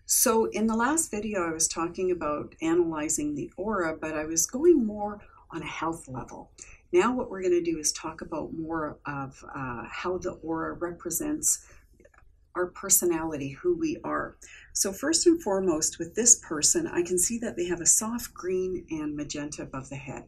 So in the last video, I was talking about analyzing the aura, but I was going more on a health level. Now what we're going to do is talk about more of how the aura represents our personality, who we are. So first and foremost, with this person, I can see that they have a soft green and magenta above the head.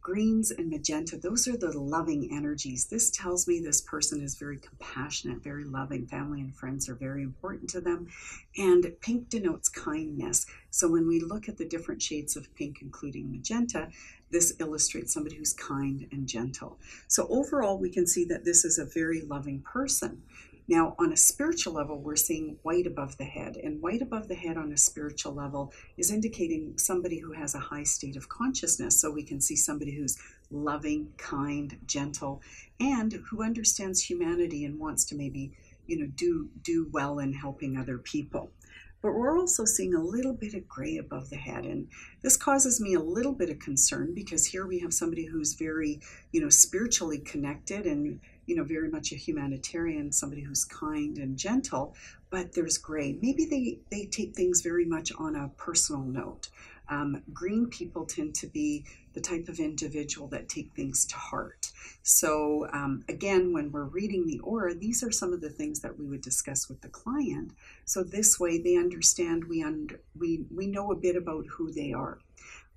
Greens and magenta, those are the loving energies. This tells me this person is very compassionate, very loving. Family and friends are very important to them. And pink denotes kindness. So when we look at the different shades of pink, including magenta, this illustrates somebody who's kind and gentle. So overall, we can see that this is a very loving person. Now, on a spiritual level, we're seeing white above the head, and white above the head on a spiritual level is indicating somebody who has a high state of consciousness. So we can see somebody who's loving, kind, gentle, and who understands humanity and wants to maybe, do well in helping other people. But we're also seeing a little bit of gray above the head, and this causes me a little bit of concern because here we have somebody who's very, spiritually connected and, very much a humanitarian, somebody who's kind and gentle, but there's gray. Maybe they take things very much on a personal note. Green people tend to be the type of individual that take things to heart. So again, when we're reading the aura, these are some of the things that we would discuss with the client. So this way they understand, we know a bit about who they are.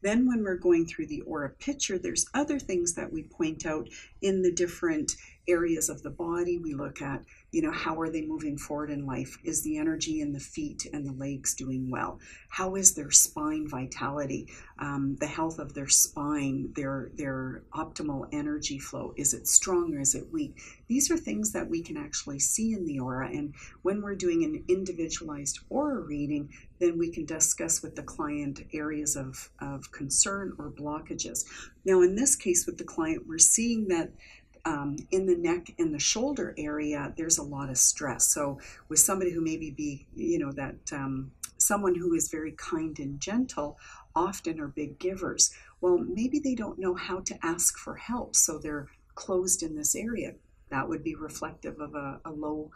Then when we're going through the aura picture, there's other things that we point out in the different areas of the body. We look at, how are they moving forward in life? Is the energy in the feet and the legs doing well? How is their spine vitality? The health of their spine, their optimal energy flow. Is it strong or is it weak? These are things that we can actually see in the aura. And when we're doing an individualized aura reading, then we can discuss with the client areas of concern or blockages. Now, in this case with the client, we're seeing that in the neck and the shoulder area, there's a lot of stress. So with somebody who maybe be, someone who is very kind and gentle, often are big givers. Well, maybe they don't know how to ask for help, so they're closed in this area. That would be reflective of a low,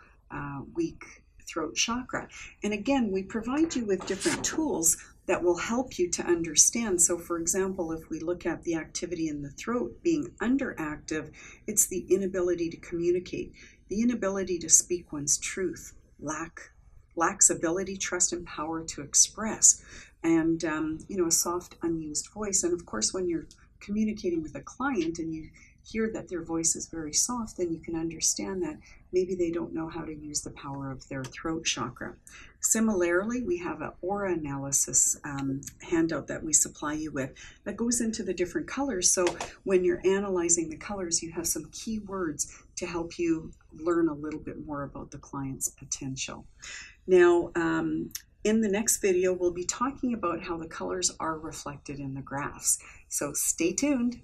weak throat chakra. And again, we provide you with different tools that will help you to understand. So for example, if we look at the activity in the throat being underactive, it's the inability to communicate, the inability to speak one's truth, lacks ability, trust, and power to express, and a soft, unused voice. And of course, when you're communicating with a client and you hear that their voice is very soft, then you can understand that maybe they don't know how to use the power of their throat chakra. Similarly, we have an aura analysis handout that we supply you with that goes into the different colors. So when you're analyzing the colors, you have some key words to help you learn a little bit more about the client's potential. Now, in the next video, we'll be talking about how the colors are reflected in the graphs. So stay tuned.